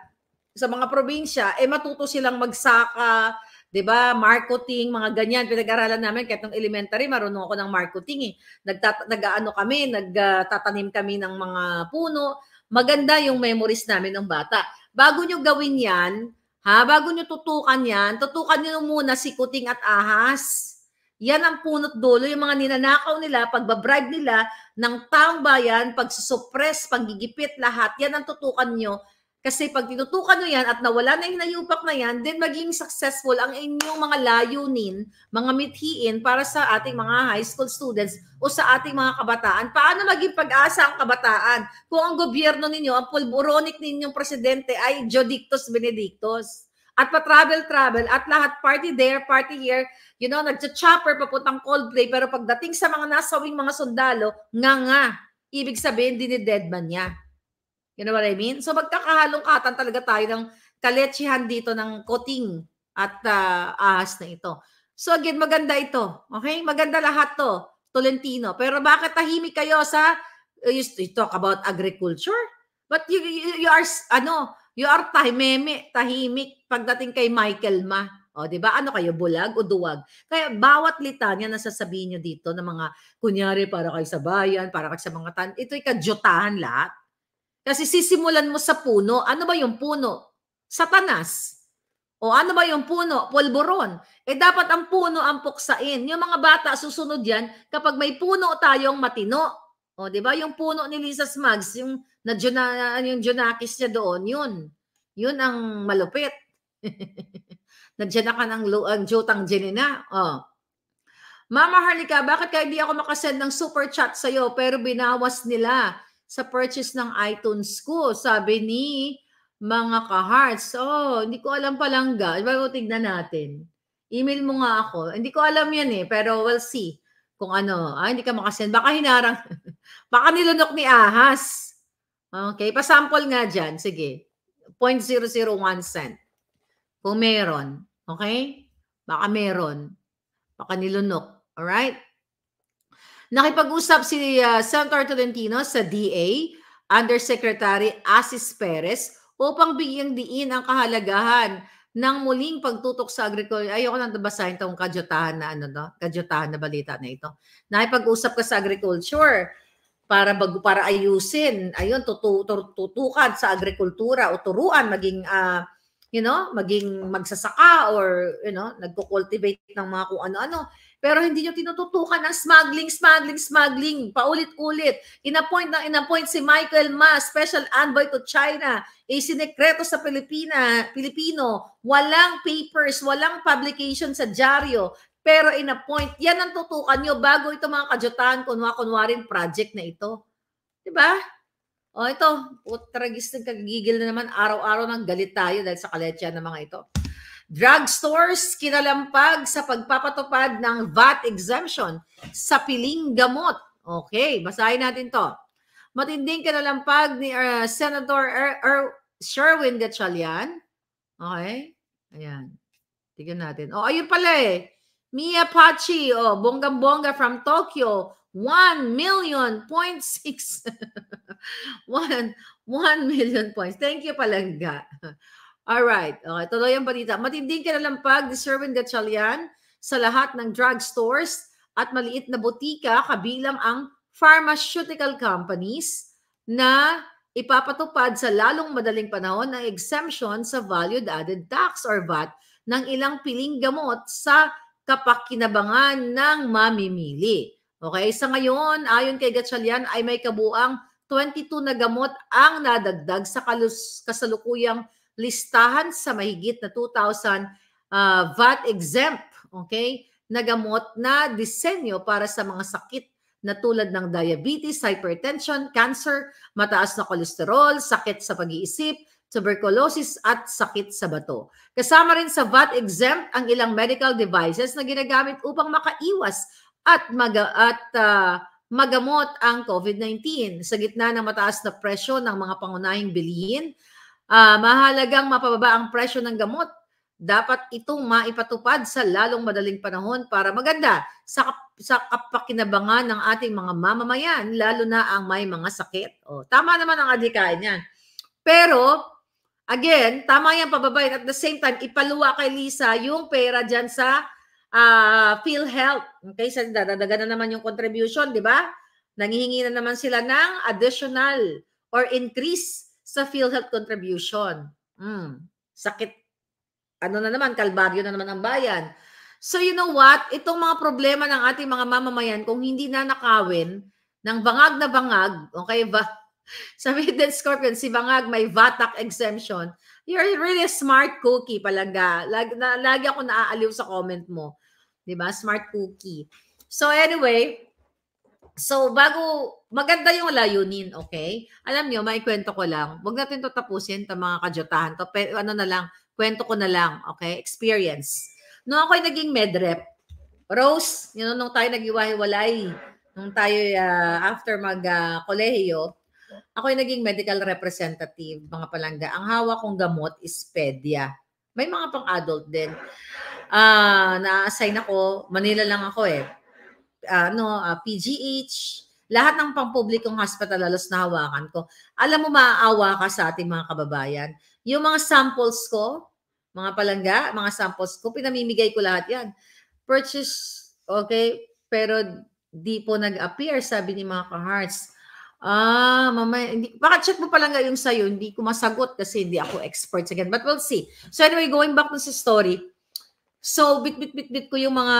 sa mga probinsya, matuto silang magsaka, di ba? Marketing, mga ganyan. Pinag-aralan namin, kahit nung elementary, marunong ako ng marketing. Nagtatanim kami ng mga puno. Maganda yung memories namin ng bata. Bago nyo gawin yan, bago nyo tutukan yan, tutukan nyo muna si Kuting at Ahas. Yan ang punot dulo, yung mga ninanakaw nila, pagbabribe nila ng taong bayan, pagsusuppress, paggigipit, lahat. Yan ang tutukan nyo. Kasi pag tinutukan nyo yan at nawala na yung hinayupak na yan, then maging successful ang inyong mga layunin, mga mithiin para sa ating mga high school students o sa ating mga kabataan. Paano maging pag-asa ang kabataan kung ang gobyerno ninyo, ang pulburonic ninyong presidente ay Jodictus Benedictus? At pa-travel at lahat party there, party here, you know, nagcha-chopper papuntang Coldplay, pero pagdating sa mga nasawing mga sundalo, nga, ibig sabihin, dinidedman niya. You know what I mean? So magkakahalongkatan talaga tayo ng kaletsihan dito ng Kuting at Ahas na ito. So again, maganda ito. Okay? Maganda lahat to, Tolentino. Pero bakit tahimik kayo sa, you talk about agriculture? But you are, you are tahimik pagdating kay Michael Ma. O, di ba? Ano kayo, bulag o duwag? Kaya bawat litanya na sasabihin nyo dito ng mga, kunyari, para kayo sa bayan, para kayo sa mga ito'y kadyutahan lahat. Kasi sisimulan mo sa puno. Ano ba yung puno? Satanas. O ano ba yung puno? Polboron. Dapat ang puno ang puksain. Yung mga bata, susunod yan kapag may puno tayong matino. O, di ba? Yung puno ni Lisa Smugs, yung Junakis niya doon, yun. Yun ang malupit. Nandiyan na ka ng Jotang Jenina. Oh. Mama Harlika, bakit kaya hindi ako makasend ng super chat sa'yo pero binawas nila sa purchase ng iTunes ko? Sabi ni mga ka-hearts. Oh, hindi ko alam palangga. Bago tignan natin. Email mo nga ako. Hindi ko alam yan pero we'll see kung ano. Hindi ka makasend. Baka hinarang. Baka nilunok ni Ahas. Okay, pasample nga dyan. Sige. 0.001 cent. Kung meron. Okay? Baka meron. Baka nilunok. Alright? Nakipag-usap si Senator Tolentino sa DA Undersecretary Asis Perez upang bigyang diin ang kahalagahan ng muling pagtutok sa agriculture. Ayoko nang basahin itong kadyutahan na balita na ito. Nakipag-usap ka sa agriculture para ayusin, ayun, tutukan sa agrikultura o turuan maging maging magsasaka or nagko-cultivate ng mga kung ano-ano. Pero hindi nyo tinututukan ng smuggling, paulit-ulit. Inappoint si Michael Ma, Special Envoy to China, sinekreto sa Pilipino, walang papers, walang publication sa dyaryo, pero inappoint. Yan ang tutukan nyo bago ito mga kadyutahan, kunwaring project na ito. Diba? O ito, tragis ng kagigil na naman, araw-araw ng galit tayo dahil sa kaletya ng mga ito. Drugstores kinalampag sa pagpapatupad ng VAT exemption sa piling gamot. Okay, basahin natin to. Matinding kinalampag ni Senator Sherwin Gatchalian. Okay, ayan. Tignan natin. Ayun pala eh. Mia Pachi, bonggang-bongga from Tokyo. 1 million, 0.6. 1 million points. Thank you, Palangga. Alright. Okay, tuloy ang balita. Matinding kinalampag ni Sherwin Gatchalian sa lahat ng drugstores at maliit na butika kabilang ang pharmaceutical companies na ipapatupad sa lalong madaling panahon ng exemption sa value added tax or VAT ng ilang piling gamot sa kapakinabangan ng mamimili. Okay, sa ngayon, ayon kay Gatchalian ay may kabuang 22 na gamot ang nadagdag sa kasalukuyang listahan sa mahigit na 2,000 VAT exempt, okay, na gamot na disenyo para sa mga sakit na tulad ng diabetes, hypertension, cancer, mataas na kolesterol, sakit sa pag-iisip, tuberculosis at sakit sa bato. Kasama rin sa VAT exempt ang ilang medical devices na ginagamit upang makaiwas at magamot ang COVID-19. Sa gitna ng mataas na presyo ng mga pangunahing bilihin, mahalagang mapababa ang presyo ng gamot. Dapat itong maipatupad sa lalong madaling panahon para maganda sa kapakinabangan ng ating mga mamamayan, lalo na ang may mga sakit. Tama naman ang adhikain yan. Pero, again, tama yan pababayin. At the same time, ipaluwa kay Lisa yung pera dyan sa PhilHealth. Okay, so dadagdagan na naman yung contribution, di ba? Nangihingi na naman sila ng additional or increase sa PhilHealth contribution. Sakit. Ano na naman, kalbaryo na naman ang bayan. So you know what? Itong mga problema ng ating mga mamamayan, kung hindi na nakawin ng bangag na bangag, okay, sabi din Scorpion, si bangag may VAT exemption, you're really a smart cookie, Palangga. Lagi ako naaaliw sa comment mo. Diba? Smart cookie. So anyway, so maganda yung layunin, okay? Alam nyo, maikwento ko lang. Huwag natin to tapusin, ito mga kadyutahan. Kwento ko na lang, okay? Experience. Nung ako'y naging medrep, Rose, nung tayo nag-iwahiwalay, nung tayo after mag-kolehiyo, ako'y naging medical representative, mga Palangga. Ang hawak kong gamot is Pedia. May mga pang-adult din. Na-assign ako, Manila lang ako eh. PGH, lahat ng pampublikong hospital halos nahawakan ko. Alam mo, maaawa ka sa ating mga kababayan. Yung mga samples ko, mga Palangga, mga samples ko, pinamimigay ko lahat yan. Purchase, okay, pero di po nag-appear, sabi ni mga ka-hearts. Mamaya, baka check mo Palangga yung sa'yo, hindi ko masagot kasi hindi ako expert again. But we'll see. So anyway, going back to sa story, so, bit ko yung mga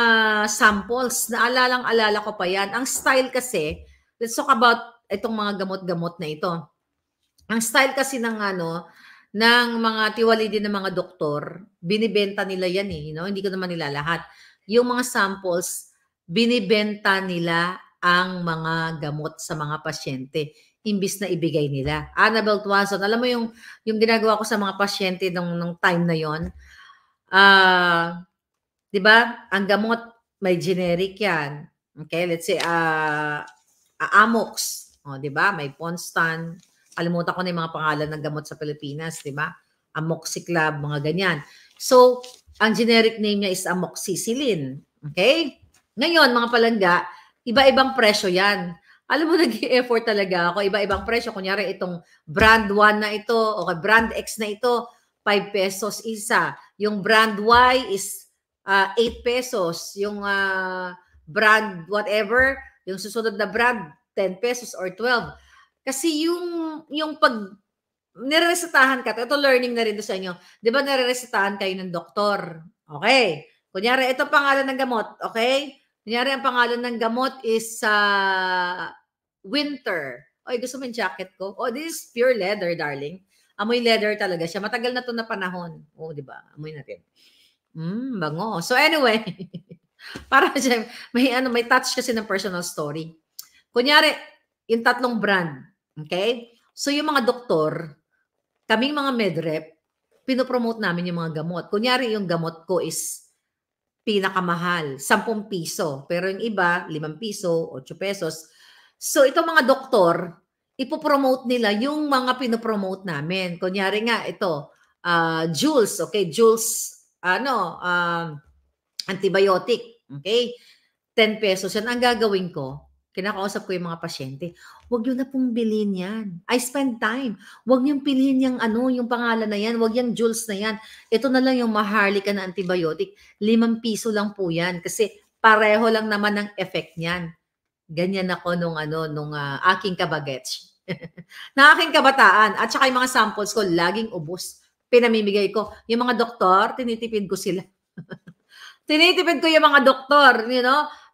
samples. Naalalang-alala ko pa yan. Ang style kasi, let's talk about itong mga gamot-gamot na ito. Ang style kasi ng mga tiwali din ng mga doktor, binibenta nila yan eh. Hindi ko naman nila lahat. Yung mga samples, binibenta nila ang mga gamot sa mga pasyente imbis na ibigay nila. Annabelle Tuason, alam mo yung ginagawa ko sa mga pasyente nung time na yon. Diba? Ang gamot, may generic yan. Okay, let's say, Amox. Diba? May Ponstan. Kalimutan ko na yung mga pangalan ng gamot sa Pilipinas. Diba? Amoxicillin, mga ganyan. So, ang generic name niya is Amoxicillin. Okay? Ngayon, mga Palangga, iba-ibang presyo yan. Alam mo, nag-e-effort talaga ako. Iba-ibang presyo. Kunyari, itong brand 1 na ito, o brand X na ito, 5 pesos isa. Yung brand Y is 8 pesos. Yung brand whatever, yung susunod na brand, 10 pesos or 12. Kasi yung pag niresetahan ka, ito learning na rin to sa inyo. Di ba niresetahan kayo ng doktor? Okay. Kunyari, ito pangalan ng gamot. Okay? Kunyari, ang pangalan ng gamot is winter. Oy, gusto mo yung jacket ko? Oh, this is pure leather, darling. Amoy leather talaga siya. Matagal na to na panahon. Oh, di ba? Amoy natin. Bango. So anyway, para siya, may touch kasi ng personal story. Kunyari, yung tatlong brand. Okay? So yung mga doktor, kaming mga medrep, pinopromote namin yung mga gamot. Kunyari, yung gamot ko is pinakamahal, 10 piso. Pero yung iba, 5 piso, 8 pesos. So, itong mga doktor, ipopromote nila yung mga pinopromote namin. Kunyari nga, ito, Jules, okay? Jules, antibiotic, okay? 10 pesos yan. Ang gagawin ko, kinakausap ko yung mga pasyente, huwag nyo na pong bilhin yan. I spend time. Huwag nyo pilihin yung yung pangalan na yan. Huwag yung Jules na yan. Ito na lang yung Maharlika na antibiotic. 5 piso lang po yan. Kasi pareho lang naman ang effect niyan. Ganyan ako nung aking kabagets. Na aking kabataan. At saka yung mga samples ko, laging ubos. Pinamimigay ko. Yung mga doktor, tinitipid ko sila. Tinitipid ko yung mga doktor,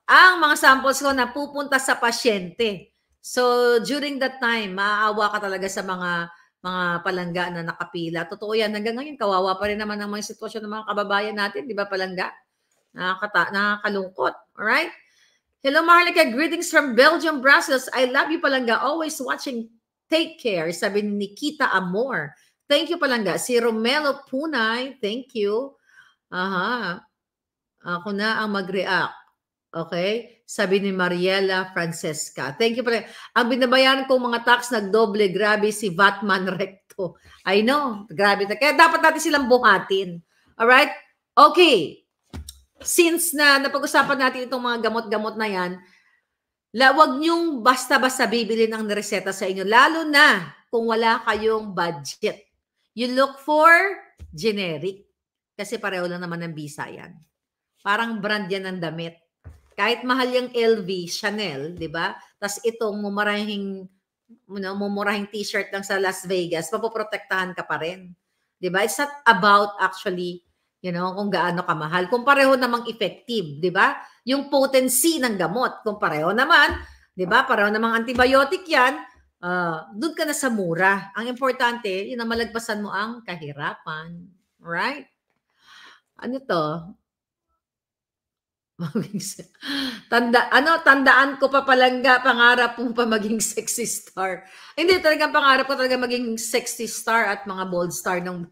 ang mga samples ko na pupunta sa pasyente. So, during that time, maaawa ka talaga sa mga palangga na nakapila. Totoo yan. Hanggang ngayon, kawawa pa rin naman ang mga sitwasyon ng mga kababayan natin. Di ba, palangga? Nakakalungkot. Alright? Hello, Maharlika. Greetings from Belgium, Brussels. I love you, palangga. Always watching. Take care. Sabi ni Nikita Amor. Thank you, palangga. Si Romelo Punay. Thank you. Ako na ang mag-react. Okay? Sabi ni Mariela Francesca. Thank you pala. Ang binabayaran kong mga tax nagdoble. Grabe si Vatman Recto. I know. Grabe. Kaya dapat natin silang buhatin. Alright? Okay. Since na napag-usapan natin itong mga gamot-gamot na yan, wag niyong basta-basta bibili ng reseta sa inyo. Lalo na kung wala kayong budget. You look for generic. Kasi pareho lang naman ng bisa yan. Parang brand yan ng damit. Kahit mahal yung LV, Chanel, di ba? Tapos itong mumurahing t-shirt lang sa Las Vegas, mapoprotektahan ka pa rin. Di ba? It's not about actually, kung gaano kamahal. Kung pareho namang effective, di ba? Yung potency ng gamot, kung pareho naman, di ba? Pareho namang antibiotic yan, doon ka na sa mura. Ang importante, yun na malagpasan mo ang kahirapan. Right? Ano to? Tandaan ko pa palangga, pangarap mo pa maging sexy star. Hindi, talagang pangarap ko talaga maging sexy star at mga bold star ng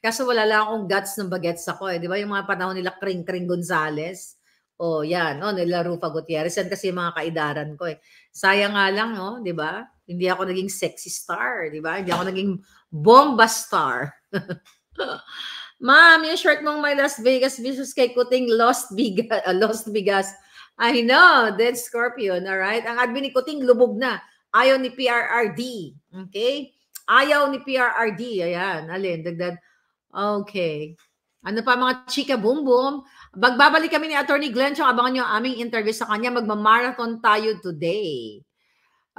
kaso wala lang akong guts ng bagets ako eh. Di ba yung mga panahon nila Kring Gonzales? Oh, yan, nila Rufa Gutierrez. Yan kasi yung mga kaidaran ko eh. Sayang nga lang, di ba? Hindi ako naging sexy star, di ba? Hindi ako naging bomba star. Ma'am, yung shirt mong may Las Vegas vicious kay Kuting Lost Bigas. I know, dead scorpion, alright? Ang admin ni Kuting lubog na. Ayaw ni PRRD. Okay? Ayaw ni PRRD. Ayan, alin, dagdag. Okay. Ano pa mga chika boom boom? Magbabalik kami ni Attorney Glenn. Abangan nyo ang aming interview sa kanya. Magmamarathon tayo today.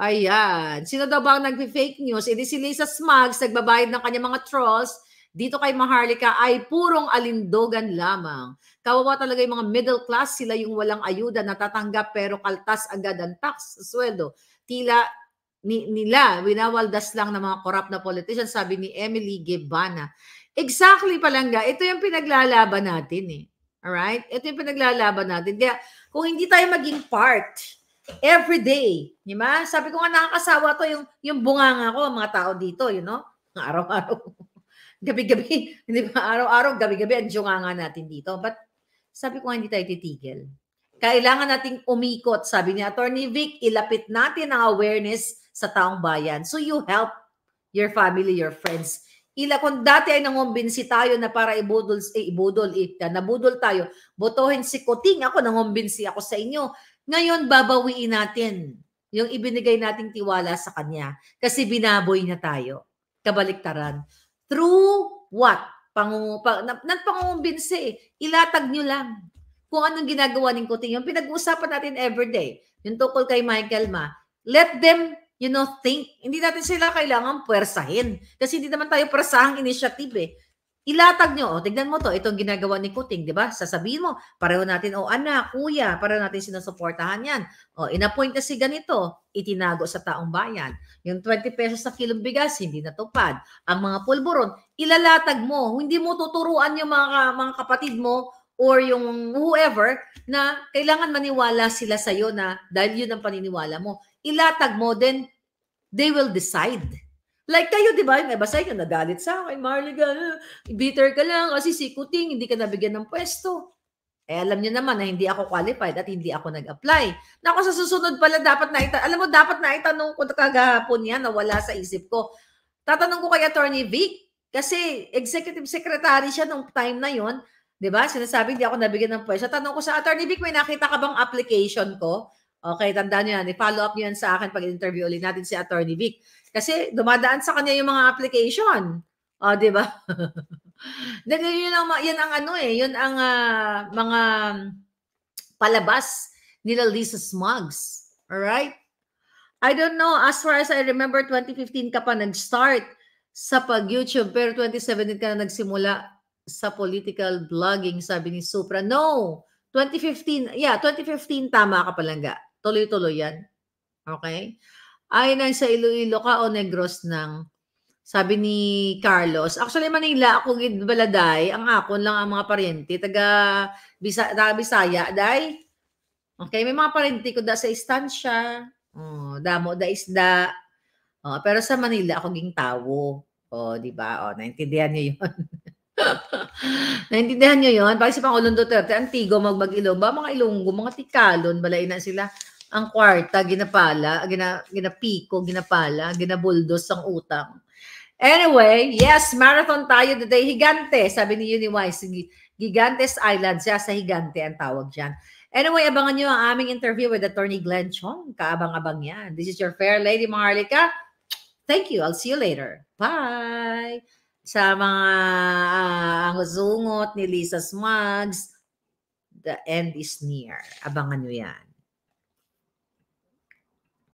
Ayan. Sino daw ba ang nag-fake news? Edi si Lisa Smugs, nagbabayad ng kanya mga trolls. Dito kay Maharlika ay purong alindogan lamang. Kawawa talaga yung mga middle class, sila yung walang ayuda, natatanggap pero kaltas agad ang tax, sweldo. Tila nila, winawaldas lang ng mga corrupt na politicians, sabi ni Emily Gebana. Exactly palangga, ito yung pinaglalaban natin eh. Alright? Ito yung pinaglalaban natin. Kaya kung hindi tayo maging part, every day, di ba? Sabi ko nga nakakasawa to yung bunganga ko, mga tao dito, araw-araw. Gabi-gabi, hindi ba? Araw-araw, gabi-gabi, ang nga natin dito. But sabi ko nga, hindi tayo titigil. Kailangan nating umikot. Sabi ni Attorney Vic, ilapit natin ang awareness sa taong bayan. So you help your family, your friends. Kung dati ay nangumbinsi tayo na para nabudol tayo, botohin si Kuting, ako nangumbinsi ako sa inyo. Ngayon, babawiin natin yung ibinigay nating tiwala sa kanya kasi binaboy niya tayo. Kabaliktaran. Through what? Nagpangungumbinsi eh. Ilatag nyo lang kung anong ginagawa ng Kuting. Yung pinag-uusapan natin everyday, yung tungkol kay Michael Ma, let them, think. Hindi natin sila kailangan puwersahin. Kasi hindi naman tayo puwersahang initiative eh. Ilatag nyo, tignan mo to, itong ginagawa ni Kuting, di ba? Sasabihin mo, pareho natin, anak, kuya, pareho natin sinusuportahan yan. Inappoint na si ganito, itinago sa taong bayan. Yung 20 pesos sa kilong bigas, hindi natupad. Ang mga pulburon, ilalatag mo. Hindi mo tuturuan yung mga kapatid mo or yung whoever na kailangan maniwala sila sa'yo na dahil yun ang paniniwala mo. Ilatag mo, then they will decide. Like kayo, di ba? Yung iba sa inyo, nagalit sa akin, Marley, bitter ka lang kasi si Kuting, hindi ka nabigyan ng pwesto. Alam niyo naman na hindi ako qualified at hindi ako nag-apply. Naku, sa susunod pala dapat alam mo, dapat naitanong ko kagahapon yan na wala sa isip ko. Tatanong ko kay Attorney Vic kasi executive secretary siya nung time na yon, di ba? Sinasabi hindi ako nabigyan ng pwesto. Tanong ko sa Attorney Vic, may nakita ka bang application ko? Okay, tandaan niyo yan. I-follow up niyo yan sa akin pag interview ulit natin si Attorney Vic. Kasi dumadaan sa kanya yung mga application. Di ba? Yan ang yun ang mga palabas nila Lisa Smugs. Alright? I don't know, as far as I remember, 2015 ka pa nag-start sa pag-YouTube, pero 2017 ka na nagsimula sa political blogging, sabi ni Supra. No! 2015 tama ka palangga. Tuloy-tuloy yan. Okay? Ay, nasa Iloilo ka o Negros ng, sabi ni Carlos. Actually, Manila, ako gidbaladay, ang akon lang ang mga paryente, taga Bisaya, day. Okay, may mga paryente ko da sa istansya, damo da isda. Pero sa Manila, ako ging tawo. Di ba? Naintindihan niyo yun. Naintindihan niyo yun? Bakit si Pangulong Duterte, Antigo, Magbag-Ilog, mga Ilonggo, mga Tikalon, balay na sila. Ang kwarta, ginapala, ginapiko, ginapala, ginabuldos ang utang. Anyway, yes, marathon tayo today. Higante, sabi ni Uniwise, Gigantes Island, siya sa Higante ang tawag dyan. Anyway, abangan nyo ang aming interview with Attorney Glenn Chong. Kaabang-abang yan. This is your fair lady, Maharlika. Thank you. I'll see you later. Bye! Sa mga angusungot ni Lisa Smugs, the end is near. Abangan nyo yan.